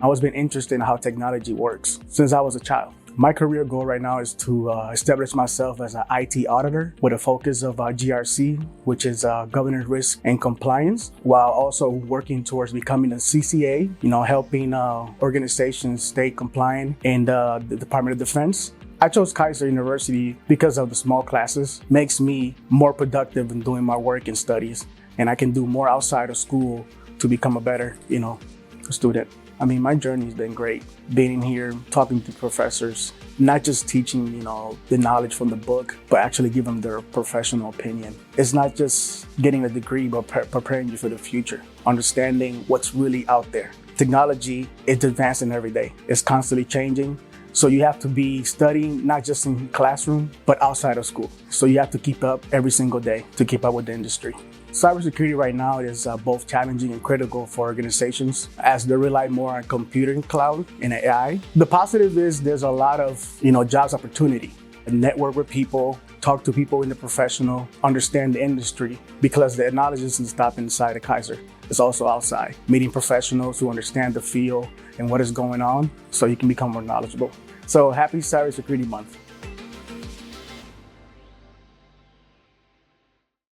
I always been interested in how technology works since I was a child. My career goal right now is to establish myself as an IT auditor with a focus of GRC, which is governance, risk, and compliance, while also working towards becoming a CCA, helping organizations stay compliant in the Department of Defense. I chose Keiser University because of the small classes. Makes me more productive in doing my work and studies, and I can do more outside of school to become a better, student. I mean, my journey's been great. Being in here, talking to professors, not just teaching, the knowledge from the book, but actually give them their professional opinion. It's not just getting a degree, but preparing you for the future, understanding what's really out there. Technology is advancing every day. It's constantly changing. So you have to be studying, not just in classroom, but outside of school. So you have to keep up every single day to keep up with the industry. Cybersecurity right now is both challenging and critical for organizations as they rely more on computing, cloud, and AI. The positive is there's a lot of, jobs opportunity. Network with people, talk to people in the professional, understand the industry, because the knowledge doesn't stop inside of Keiser. It's also outside, meeting professionals who understand the field and what is going on so you can become more knowledgeable. So happy Cybersecurity Month.